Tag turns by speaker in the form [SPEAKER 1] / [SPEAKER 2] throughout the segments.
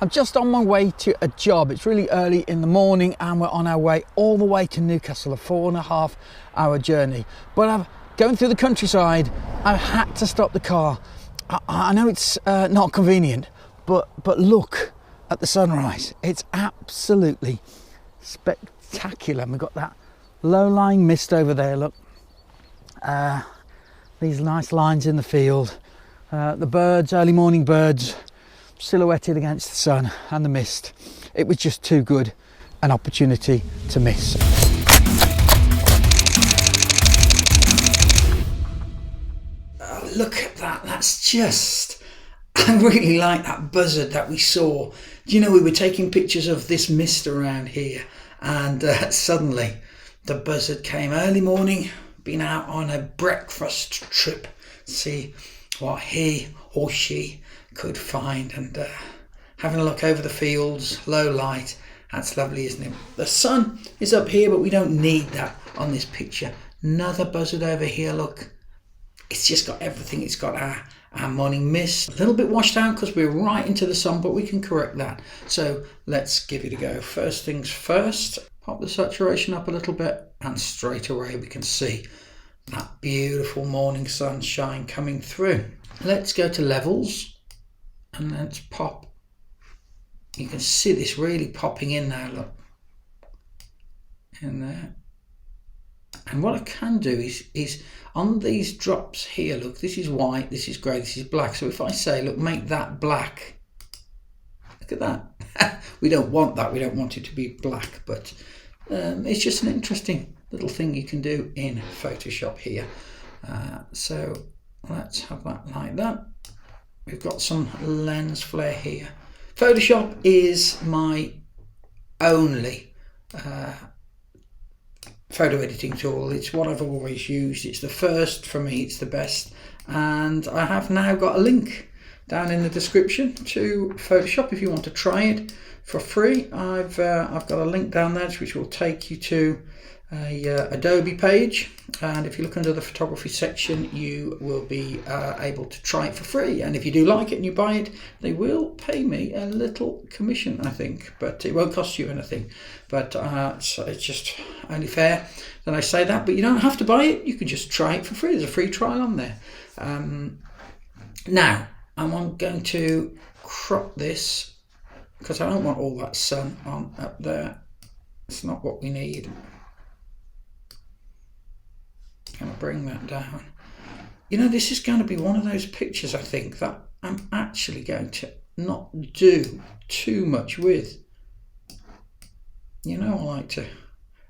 [SPEAKER 1] I'm just on my way to a job. It's really early in the morning and we're on our way all the way to Newcastle, a 4.5 hour journey. But I'm going through the countryside. I had to stop the car. I know it's not convenient, but look at the sunrise. It's absolutely spectacular. And we've got that low-lying mist over there, look. These nice lines in the field. The birds, early morning birds, silhouetted against the sun and the mist. It was just too good an opportunity to miss. Look at that, that's just, I really like that buzzard that we saw. Do you know, we were taking pictures of this mist around here and suddenly the buzzard came early morning, been out on a breakfast trip, see what he or she could find, and having a look over the fields, low light. That's lovely, isn't it? The sun is up here, but we don't need that on this picture. Another buzzard over here, look. It's just got everything. It's got our morning mist, a little bit washed out because we're right into the sun, but we can correct that. So let's give it a go. First things first, pop the saturation up a little bit, and straight away we can see that beautiful morning sunshine coming through. Let's go to levels and let's pop. You can see this really popping in now, look. In there. And what I can do is on these drops here, look, this is white, this is grey, this is black. So if I say, look, make that black, look at that. We don't want that, we don't want it to be black, but it's just an interesting little thing you can do in Photoshop here. So let's have that like that. We've got some lens flare here. Photoshop is my only photo editing tool. It's what I've always used. It's the first for me, it's the best, and I have now got a link down in the description to Photoshop if you want to try it for free. I've got a link down there which will take you to a Adobe page, and if you look under the photography section you will be able to try it for free, and if you do like it and you buy it, they will pay me a little commission, I think, but it won't cost you anything. But so it's just only fair that I say that, but you don't have to buy it, you can just try it for free. There's a free trial on there. Now I'm going to crop this because I don't want all that sun on up there. It's not what we need. Going to bring that down. You know, this is going to be one of those pictures, I think, that I'm actually going to not do too much with. You know, I like to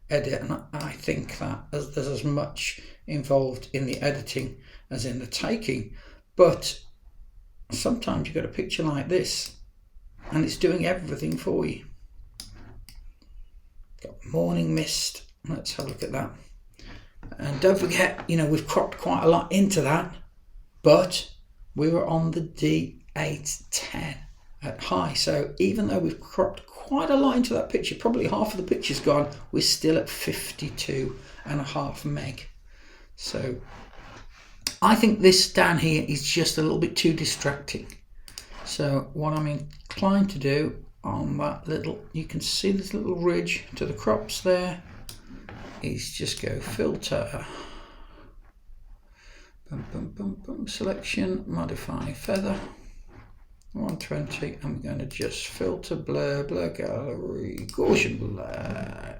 [SPEAKER 1] edit, and I think that there's as much involved in the editing as in the taking, but sometimes you've got a picture like this and it's doing everything for you. Got morning mist. Let's have a look at that. And don't forget, you know, we've cropped quite a lot into that, but we were on the D810 at high. So even though we've cropped quite a lot into that picture, probably half of the picture's gone, we're still at 52.5 meg. So I think this down here is just a little bit too distracting. So what I'm inclined to do on that little, you can see this little ridge to the crops there, is just go filter, selection, modify feather, 120. I'm going to just filter, blur gallery, Gaussian blur,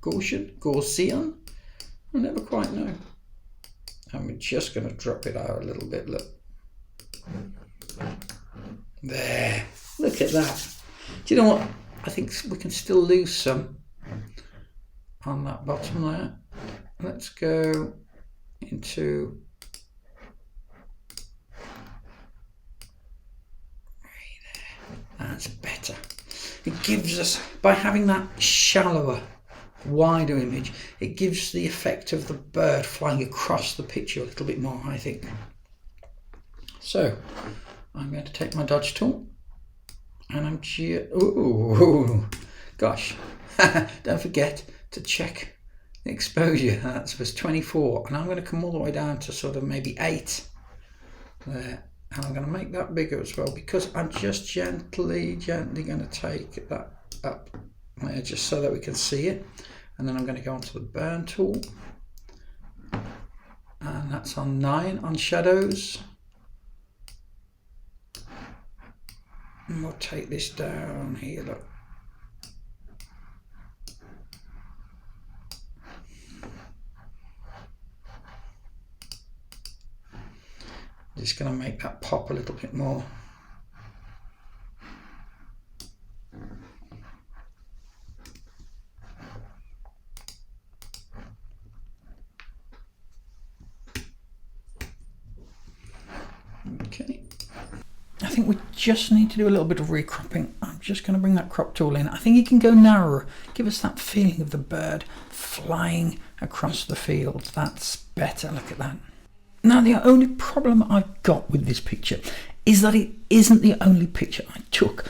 [SPEAKER 1] Gaussian. I never quite know. And we're just going to drop it out a little bit. Look there. Look at that. Do you know what? I think we can still lose some on that bottom there. Let's go into right there. That's better. It gives us, by having that shallower, wider image, it gives the effect of the bird flying across the picture a little bit more, I think. So I'm going to take my dodge tool and I'm gosh, don't forget to check the exposure. That was 24, and I'm going to come all the way down to sort of maybe 8 there. And I'm going to make that bigger as well, because I'm just gently going to take that up there just so that we can see it. And then I'm going to go onto the burn tool, and that's on 9 on shadows. And we'll take this down here, look. Just going to make that pop a little bit more. Okay. I think we just need to do a little bit of recropping. I'm just going to bring that crop tool in. I think you can go narrower. Give us that feeling of the bird flying across the field. That's better. Look at that. Now, the only problem I've got with this picture is that it isn't the only picture I took.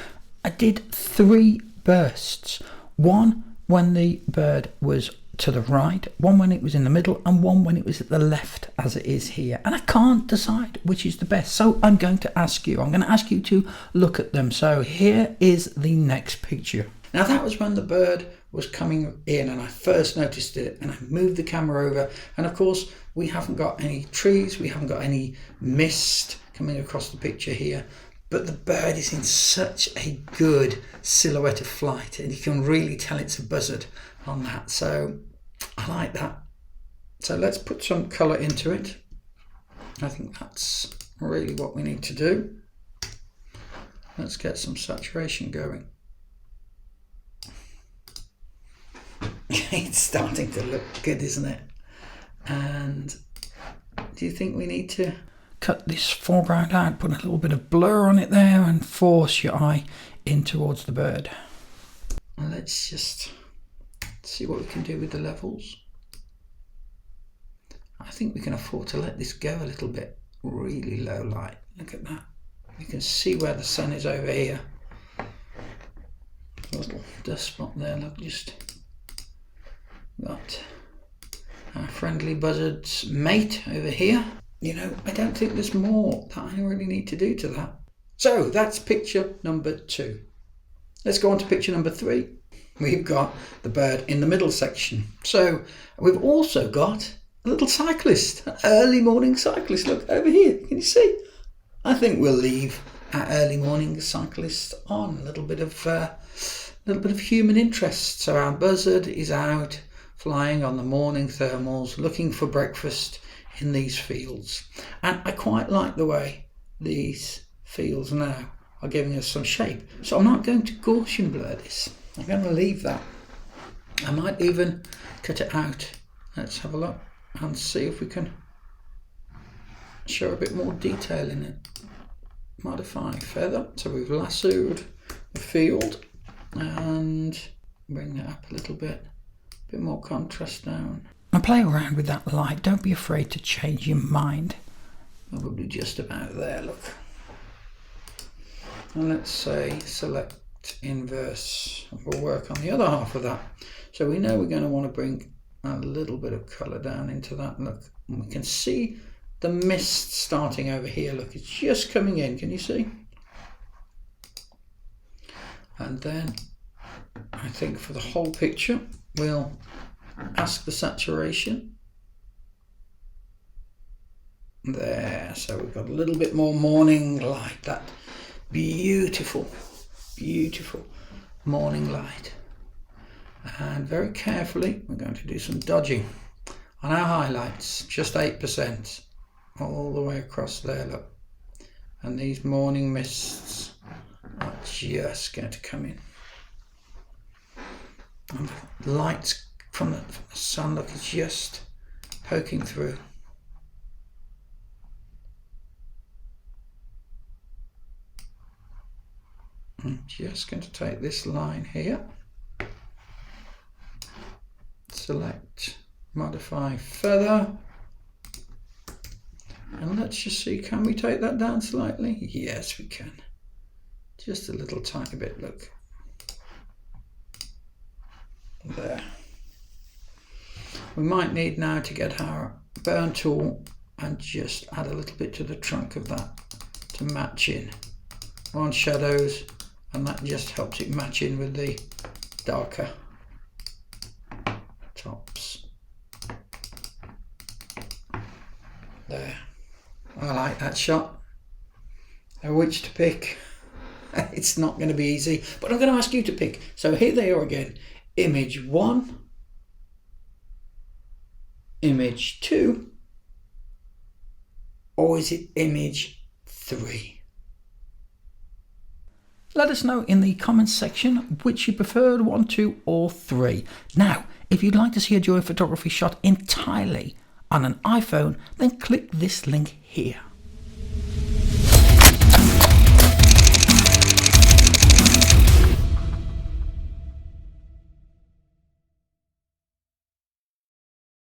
[SPEAKER 1] I did 3 bursts. One when the bird was to the right, one when it was in the middle, and one when it was at the left, as it is here. And I can't decide which is the best. So I'm going to ask you to look at them. So here is the next picture. Now, that was when the bird was coming in and I first noticed it, and I moved the camera over, and of course we haven't got any trees, we haven't got any mist coming across the picture here, but the bird is in such a good silhouette of flight, and you can really tell it's a buzzard on that. So I like that. So let's put some colour into it. I think that's really what we need to do. Let's get some saturation going. It's starting to look good, isn't it? And do you think we need to cut this foreground out, put a little bit of blur on it there, and force your eye in towards the bird? And let's just see what we can do with the levels. I think we can afford to let this go a little bit. Really low light. Look at that. You can see where the sun is over here. A little dust spot there. Look, just got our friendly buzzard's mate over here. You know, I don't think there's more that I really need to do to that. So that's picture number 2. Let's go on to picture number 3. We've got the bird in the middle section. So we've also got a little cyclist, an early morning cyclist. Look over here, can you see? I think we'll leave our early morning cyclist on. A little bit of human interest. So our buzzard is out flying on the morning thermals, looking for breakfast in these fields. And I quite like the way these fields now are giving us some shape. So I'm not going to Gaussian blur this. I'm going to leave that. I might even cut it out. Let's have a look and see if we can show a bit more detail in it. Modify feather. So we've lassoed the field and bring it up a little bit. A bit more contrast down. And play around with that light. Don't be afraid to change your mind. Probably just about there, look. And let's say select inverse. We'll work on the other half of that. So we know we're going to want to bring a little bit of colour down into that. Look, and we can see the mist starting over here. Look, it's just coming in. Can you see? And then I think for the whole picture, we'll ask the saturation. There, so we've got a little bit more morning light, that beautiful, beautiful morning light. And very carefully, we're going to do some dodging on our highlights, just 8%, all the way across there, look. And these morning mists are just going to come in. And the lights from the sun, look, it's just poking through. I'm just going to take this line here, select modify feather, and let's just see, can we take that down slightly? Yes, we can. Just a little tiny bit, look. There. We might need now to get our burn tool and just add a little bit to the trunk of that to match in on shadows, and that just helps it match in with the darker tops. There, I like that shot. Now which to pick? It's not going to be easy, but I'm going to ask you to pick. So here they are again. Image 1, image 2, or is it image 3? Let us know in the comments section which you preferred, 1, 2 or 3. Now, if you'd like to see a Joy Photography shot entirely on an iPhone, then click this link here.